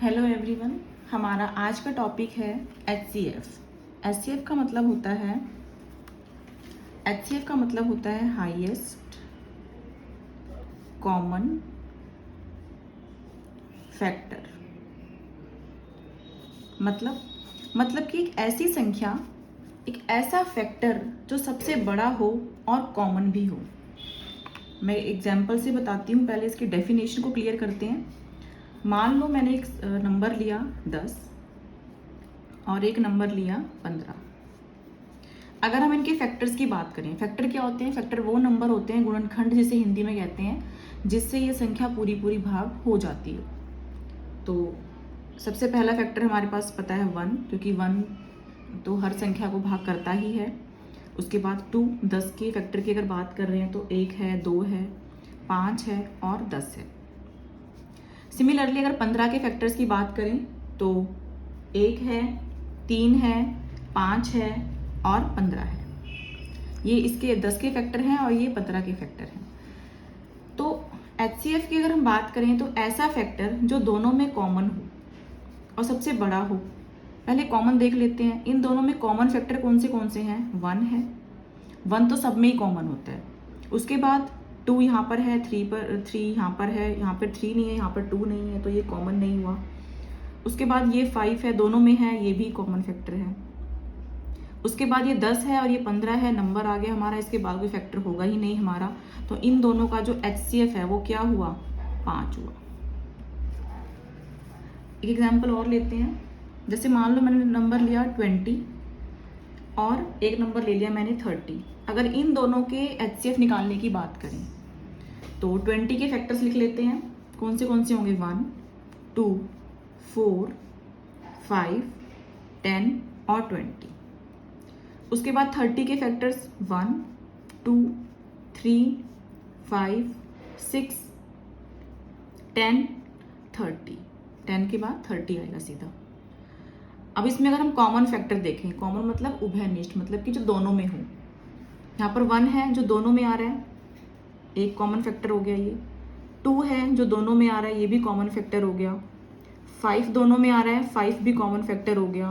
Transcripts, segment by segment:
Hello everyone, हमारा आज का टॉपिक है HCF। HCF का मतलब होता है हाईएस्ट कॉमन फैक्टर। मतलब कि एक ऐसी संख्या, एक ऐसा फैक्टर जो सबसे बड़ा हो और कॉमन भी हो। मैं एग्जाम्पल से बताती हूँ, पहले इसकी डेफिनेशन को क्लियर करते हैं। मान लो मैंने एक नंबर लिया 10 और एक नंबर लिया 15। अगर हम इनके फैक्टर्स की बात करें, फैक्टर क्या होते हैं? फैक्टर वो नंबर होते हैं, गुणनखंड जिसे हिंदी में कहते हैं, जिससे ये संख्या पूरी भाग हो जाती है। तो सबसे पहला फैक्टर हमारे पास पता है 1, क्योंकि 1 तो हर संख्या को भाग करता ही है। उसके बाद 2, 10 के फैक्टर की अगर बात कर रहे हैं तो 1 है, 2 है, 5 है और 10 है। सिमिलरली अगर 15 के फैक्टर्स की बात करें तो 1 है, 3 है, 5 है और 15 है। ये इसके 10 के फैक्टर हैं और ये 15 के फैक्टर हैं। तो HCF की अगर हम बात करें तो ऐसा फैक्टर जो दोनों में कॉमन हो और सबसे बड़ा हो। पहले कॉमन देख लेते हैं। इन दोनों में कॉमन फैक्टर कौन से हैं? 1 है। 1 तो सब में ही कॉमन होता है। उसके बाद 2 यहाँ पर है, 3 यहाँ पर है, यहाँ पर 3 नहीं है, यहाँ पर 2 नहीं है, तो ये कॉमन नहीं हुआ। उसके बाद ये 5 है, दोनों में है, ये भी कॉमन फैक्टर है। उसके बाद ये 10 है और ये 15 है, नंबर आ गया हमारा। इसके बाद कोई फैक्टर होगा ही नहीं हमारा। तो इन दोनों का जो HCF है वो क्या हुआ? 5 हुआ। एक एग्जाम्पल और लेते हैं। जैसे मान लो मैंने नंबर लिया 20 और एक नंबर ले लिया मैंने 30। अगर इन दोनों के HCF निकालने की बात करें तो 20 के फैक्टर्स लिख लेते हैं। कौन से होंगे? 1, 2, 4, 5, 10 और 20। उसके बाद 30 के फैक्टर्स 1, 2, 3, 5, 6, 10, 30। 10 के बाद 30 आएगा सीधा। अब इसमें अगर हम कॉमन फैक्टर देखें, कॉमन मतलब उभयनिष्ठ, मतलब कि जो दोनों में हो। यहाँ पर 1 है जो दोनों में आ रहा है, एक कॉमन फैक्टर हो गया ये। 2 है जो दोनों में आ रहा है, ये भी कॉमन फैक्टर हो गया। 5 दोनों में आ रहा है, 5 भी कॉमन फैक्टर हो गया।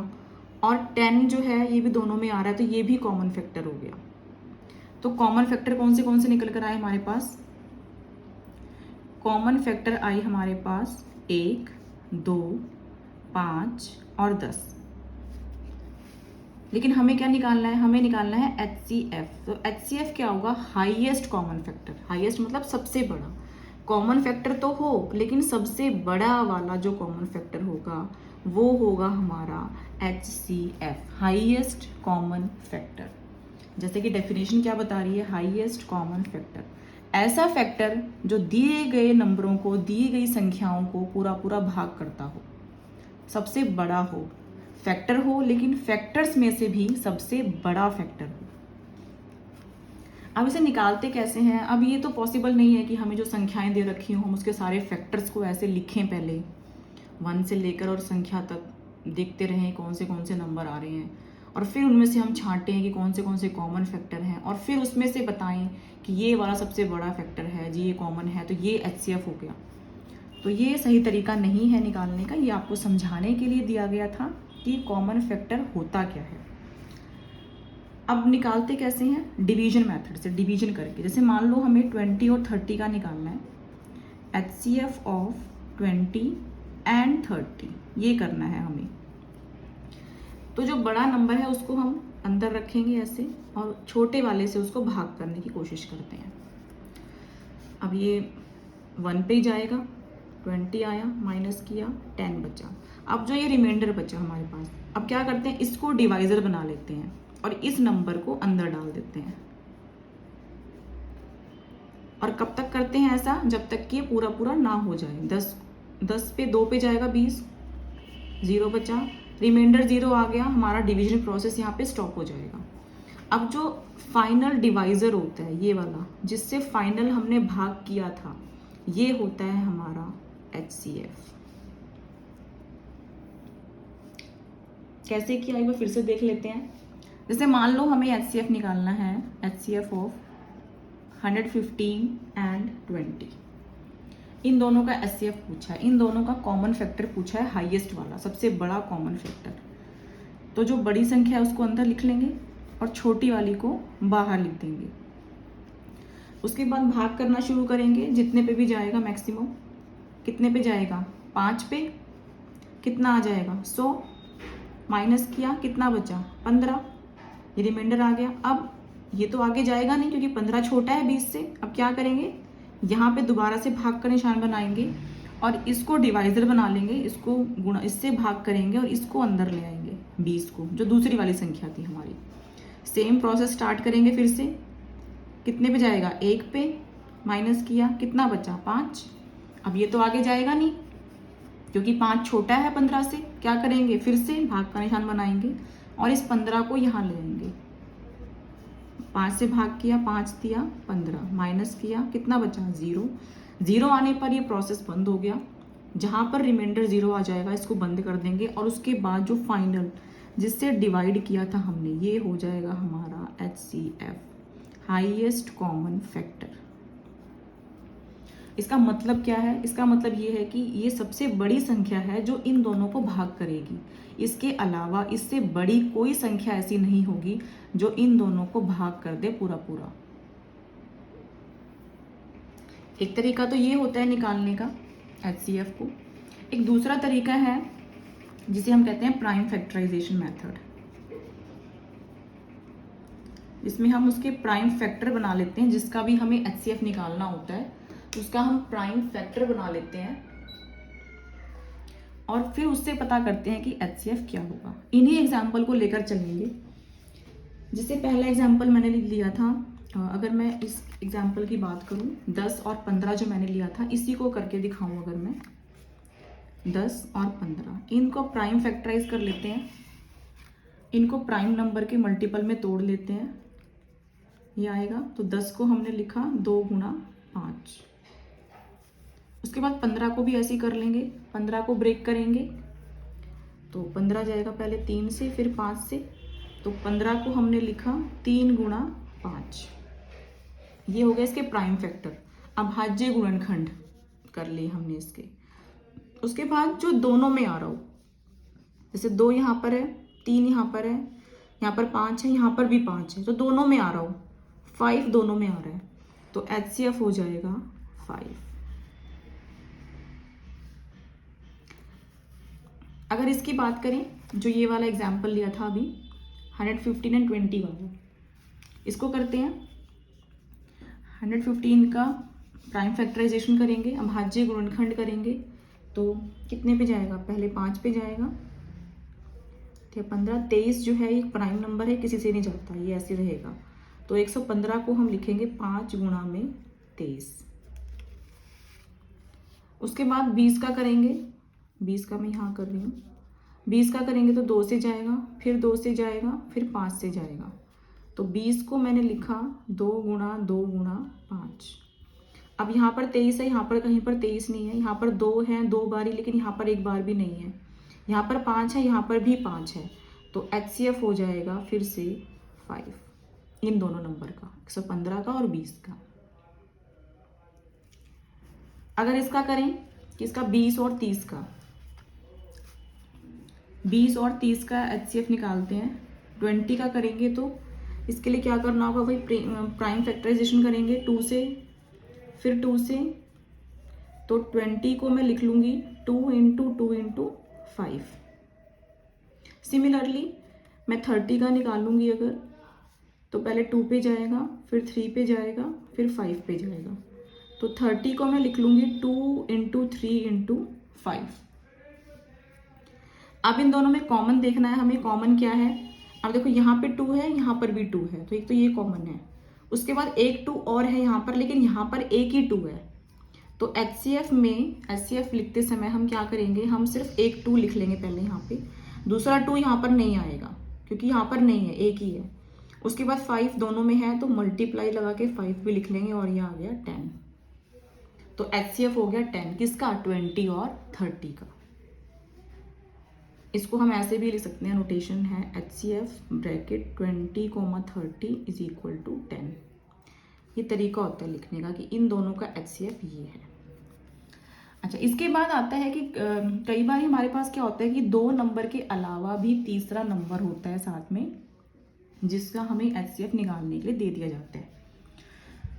और 10 जो है ये भी दोनों में आ रहा है, तो ये भी कॉमन फैक्टर हो गया। तो कॉमन फैक्टर कौन से निकल कर आए हमारे पास? कॉमन फैक्टर आई हमारे पास 1, 2, 5 और 10। लेकिन हमें क्या निकालना है? हमें निकालना है HCF। तो HCF क्या होगा? Highest common factor. हाईएस्ट मतलब सबसे बड़ा। कॉमन फैक्टर तो हो, लेकिन सबसे बड़ा वाला जो कॉमन फैक्टर होगा वो होगा हमारा HCF, हाईएस्ट कॉमन फैक्टर। जैसे कि डेफिनेशन क्या बता रही है? हाईएस्ट कॉमन फैक्टर, ऐसा फैक्टर जो दिए गए नंबरों को, दी गई संख्याओं को पूरा भाग करता हो, सबसे बड़ा हो। फैक्टर हो, लेकिन फैक्टर्स में से भी सबसे बड़ा फैक्टर हो। अब इसे निकालते कैसे हैं? अब ये तो पॉसिबल नहीं है कि हमें जो संख्याएं दे रखी हों हम उसके सारे फैक्टर्स को ऐसे लिखें, पहले 1 से लेकर और संख्या तक देखते रहें कौन से नंबर आ रहे हैं, और फिर उनमें से हम छांटें कि कौन से कॉमन फैक्टर हैं, और फिर उसमें से बताएं कि ये वाला सबसे बड़ा फैक्टर है जी, ये कॉमन है, तो ये HCF हो गया। तो ये सही तरीका नहीं है निकालने का। ये आपको समझाने के लिए दिया गया था कि कॉमन फैक्टर होता क्या है। अब निकालते कैसे हैं? डिवीजन मेथड से, डिवीजन करके। जैसे मान लो हमें 20 और 30 का निकालना है, HCF ऑफ 20 एंड 30, ये करना है हमें। तो जो बड़ा नंबर है उसको हम अंदर रखेंगे ऐसे, और छोटे वाले से उसको भाग करने की कोशिश करते हैं। अब ये 1 पे ही जाएगा, 20 आया, माइनस किया, 10 बचा। अब जो ये रिमाइंडर बचा हमारे पास, अब क्या करते हैं? इसको डिवाइजर बना लेते हैं और इस नंबर को अंदर डाल देते हैं। और कब तक करते हैं ऐसा? जब तक कि पूरा ना हो जाए। 10 पे 2 पे जाएगा 20, 0 बचा, रिमाइंडर 0 आ गया, हमारा डिवीजन प्रोसेस यहाँ पे स्टॉप हो जाएगा। अब जो फाइनल डिवाइजर होता है, ये वाला जिससे फाइनल हमने भाग किया था, ये होता है हमारा HCF। कैसे किया एक बार फिर से देख लेते हैं। जैसे मान लो हमें HCF निकालना है, HCF ऑफ 115 एंड 20। इन दोनों का HCF पूछा है, इन दोनों का कॉमन फैक्टर पूछा है, हाईएस्ट वाला, सबसे बड़ा कॉमन फैक्टर। तो जो बड़ी संख्या है उसको अंदर लिख लेंगे और छोटी वाली को बाहर लिख देंगे। उसके बाद भाग करना शुरू करेंगे, जितने पे भी जाएगा मैक्सिमम। कितने पे जाएगा? 5 पे। कितना आ जाएगा? 100। माइनस किया, कितना बचा? 15। ये रिमाइंडर आ गया। अब ये तो आगे जाएगा नहीं क्योंकि 15 छोटा है 20 से। अब क्या करेंगे? यहाँ पे दोबारा से भाग का निशान बनाएंगे और इसको डिवाइजर बना लेंगे, इसको गुणा, इससे भाग करेंगे और इसको अंदर ले आएंगे 20 को, जो दूसरी वाली संख्या थी हमारी। सेम प्रोसेस स्टार्ट करेंगे फिर से। कितने पे जाएगा? 1 पे। माइनस किया, कितना बचा? 5। अब ये तो आगे जाएगा नहीं क्योंकि 5 छोटा है 15 से। क्या करेंगे? फिर से भाग का निशान बनाएंगे और इस 15 को यहाँ ले आएंगे। 5 से भाग किया, 5 दिया 15, माइनस किया, कितना बचा? 0। 0 आने पर ये प्रोसेस बंद हो गया। जहाँ पर रिमाइंडर 0 आ जाएगा इसको बंद कर देंगे और उसके बाद जो फाइनल जिससे डिवाइड किया था हमने, ये हो जाएगा हमारा HCF, हाईएस्ट कॉमन फैक्टर। इसका मतलब क्या है? इसका मतलब ये है कि ये सबसे बड़ी संख्या है जो इन दोनों को भाग करेगी। इसके अलावा इससे बड़ी कोई संख्या ऐसी नहीं होगी जो इन दोनों को भाग कर दे पूरा पूरा। एक तरीका तो ये होता है निकालने का HCF को। एक दूसरा तरीका है जिसे हम कहते हैं प्राइम फैक्टराइजेशन मेथड, जिसमें हम उसके प्राइम फैक्टर बना लेते हैं। जिसका भी हमें HCF निकालना होता है उसका हम प्राइम फैक्टर बना लेते हैं और फिर उससे पता करते हैं कि HCF क्या होगा। इन्हीं एग्जाम्पल को लेकर चलेंगे। जैसे पहला एग्जाम्पल मैंने लिया था, अगर मैं इस एग्जाम्पल की बात करूं, 10 और 15 जो मैंने लिया था, इसी को करके दिखाऊं। अगर मैं 10 और 15 इनको प्राइम फैक्टराइज कर लेते हैं, इनको प्राइम नंबर के मल्टीपल में तोड़ लेते हैं, ये आएगा। तो 10 को हमने लिखा 2 गुणा 5। उसके बाद 15 को भी ऐसे ही कर लेंगे, 15 को ब्रेक करेंगे तो 15 जाएगा पहले 3 से फिर 5 से। तो 15 को हमने लिखा 3 गुणा 5। ये हो गया इसके प्राइम फैक्टर। अब भाज्य गुणनखंड कर लिए हमने इसके। उसके बाद जो दोनों में आ रहा हो, जैसे 2 यहाँ पर है, 3 यहाँ पर है, यहाँ पर 5 है, यहाँ पर भी 5 है, तो दोनों में आ रहा हो, 5 दोनों में आ रहा है, तो HCF हो जाएगा 5। अगर इसकी बात करें, जो ये वाला एग्जाम्पल लिया था अभी 115 एंड 20 वाला, इसको करते हैं। 115 का प्राइम फैक्टराइजेशन करेंगे, अभाज्य गुणनखंड करेंगे, तो कितने पे जाएगा? पहले 5 पे जाएगा, ठीक है। 15, 23 जो है एक प्राइम नंबर है, किसी से नहीं जाता, ये ऐसे रहेगा। तो 115 को हम लिखेंगे 5 गुणा में 23। उसके बाद 20 का करेंगे, 20 का मैं यहाँ कर रही हूँ। 20 का करेंगे तो 2 से जाएगा, फिर 2 से जाएगा, फिर 5 से जाएगा। तो 20 को मैंने लिखा 2 गुणा 2 गुणा 5। अब यहाँ पर 23 है, यहाँ पर कहीं पर 23 नहीं है, यहाँ पर 2 है 2 बारी, लेकिन यहाँ पर एक बार भी नहीं है। यहाँ पर 5 है, यहाँ पर भी 5 है, तो HCF हो जाएगा फिर से 5, इन दोनों नंबर का, 115 का और 20 का। अगर इसका करें कि इसका 20 और 30 का, 20 और 30 का HCF निकालते हैं। 20 का करेंगे तो इसके लिए क्या करना होगा भाई? प्राइम फैक्टराइजेशन करेंगे 2 से, फिर 2 से, तो 20 को मैं लिख लूँगी 2 इंटू 2 इंटू 5। सिमिलरली मैं 30 का निकालूंगी अगर, तो पहले 2 पे जाएगा, फिर 3 पे जाएगा, फिर 5 पे जाएगा। तो 30 को मैं लिख लूँगी 2 इंटू 3 इंटू 5। अब इन दोनों में कॉमन देखना है हमें, कॉमन क्या है? अब देखो यहाँ पे 2 है, यहाँ पर भी 2 है, तो एक तो ये कॉमन है। उसके बाद एक 2 और है यहाँ पर, लेकिन यहाँ पर एक ही 2 है। तो HCF में, HCF लिखते समय हम क्या करेंगे? हम सिर्फ एक 2 लिख लेंगे पहले यहाँ पे, दूसरा 2 यहाँ पर नहीं आएगा क्योंकि यहाँ पर नहीं है, एक ही है। उसके बाद 5 दोनों में है, तो मल्टीप्लाई लगा के 5 भी लिख लेंगे और ये आ गया 10। तो HCF हो गया 10, किसका? 20 और 30 का। इसको हम ऐसे भी लिख सकते हैं, नोटेशन है HCF bracket 20, 30 is equal to 10। ये तरीका होता है लिखने का कि इन दोनों का HCF ये है। अच्छा, इसके बाद आता है कि कई बार हमारे पास क्या होता है कि 2 नंबर के अलावा भी तीसरा नंबर होता है साथ में, जिसका हमें HCF निकालने के लिए दे दिया जाता है।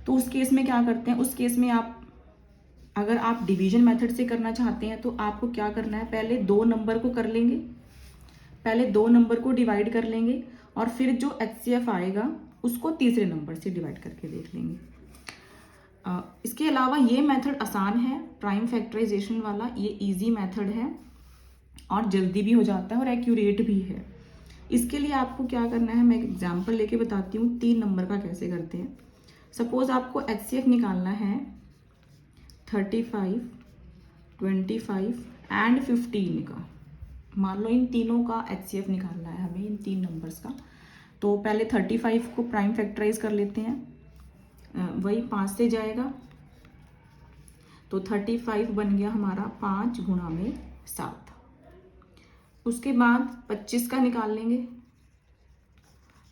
तो उस केस में क्या करते हैं, उस केस में अगर आप डिवीजन मेथड से करना चाहते हैं तो आपको क्या करना है, पहले 2 नंबर को कर लेंगे, पहले 2 नंबर को डिवाइड कर लेंगे और फिर जो HCF आएगा उसको तीसरे नंबर से डिवाइड करके देख लेंगे। इसके अलावा ये मेथड आसान है, प्राइम फैक्टराइजेशन वाला, ये इजी मेथड है और जल्दी भी हो जाता है और एक्यूरेट भी है। इसके लिए आपको क्या करना है, मैं एक एग्जांपल लेके बताती हूँ 3 नंबर का कैसे करते हैं। सपोज आपको HCF निकालना है 35, 25 एंड 15 का। मान लो इन तीनों का HCF निकालना है हमें, इन 3 नंबर्स का। तो पहले 35 को प्राइम फैक्टराइज कर लेते हैं, वही 5 से जाएगा, तो 35 बन गया हमारा 5 गुणा में 7। उसके बाद 25 का निकाल लेंगे,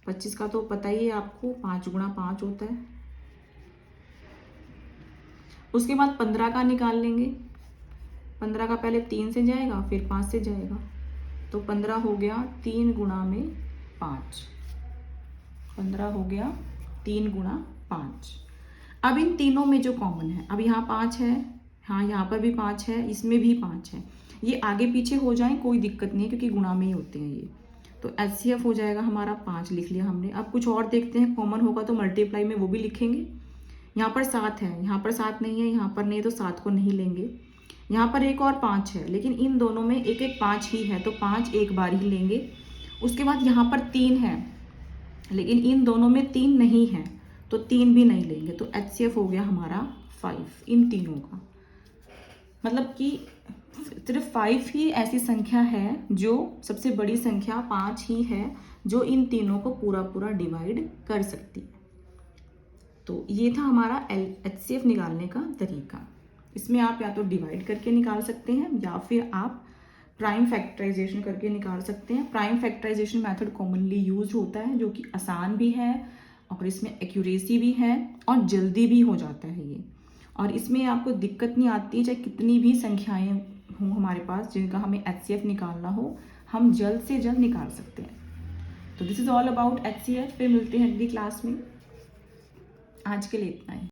25 का तो पता ही है आपको, 5 गुणा 5 होता है। उसके बाद 15 का निकाल लेंगे, 15 का पहले 3 से जाएगा फिर 5 से जाएगा, तो 15 हो गया 3 गुणा में 5, 15 हो गया 3 गुणा 5। अब इन तीनों में जो कॉमन है, अब यहाँ 5 है, हाँ यहाँ पर भी 5 है, इसमें भी 5 है, ये आगे पीछे हो जाए कोई दिक्कत नहीं है क्योंकि गुणा में ही होते हैं ये। तो HCF हो जाएगा हमारा 5 लिख लिया हमने। अब कुछ और देखते हैं, कॉमन होगा तो मल्टीप्लाई में वो भी लिखेंगे। यहाँ पर 7 है, यहाँ पर 7 नहीं है, यहाँ पर नहीं, तो 7 को नहीं लेंगे। यहाँ पर एक और 5 है, लेकिन इन दोनों में एक एक 5 ही है, तो 5 एक बार ही लेंगे। उसके बाद यहाँ पर 3 है, लेकिन इन दोनों में 3 नहीं है, तो 3 भी नहीं लेंगे। तो HCF हो गया हमारा 5 इन तीनों का। मतलब कि सिर्फ 5 ही ऐसी संख्या है, जो सबसे बड़ी संख्या 5 ही है जो इन तीनों को पूरा पूरा डिवाइड कर सकती है। तो ये था हमारा HCF निकालने का तरीका। इसमें आप या तो डिवाइड करके निकाल सकते हैं या फिर आप प्राइम फैक्टराइजेशन करके निकाल सकते हैं। Prime factorization method commonly use होता है, जो कि आसान भी है और इसमें एक्यूरेसी भी है और जल्दी भी हो जाता है ये। और इसमें आपको दिक्कत नहीं आती, चाहे कितनी भी संख्याएं हों हमारे पास जिनका हमें HCF निकालना हो, हम जल्द से जल्द निकाल सकते हैं। तो this is all about HCF। फिर मिलते हैं अगली क्लास में। आज के लिए इतना ही।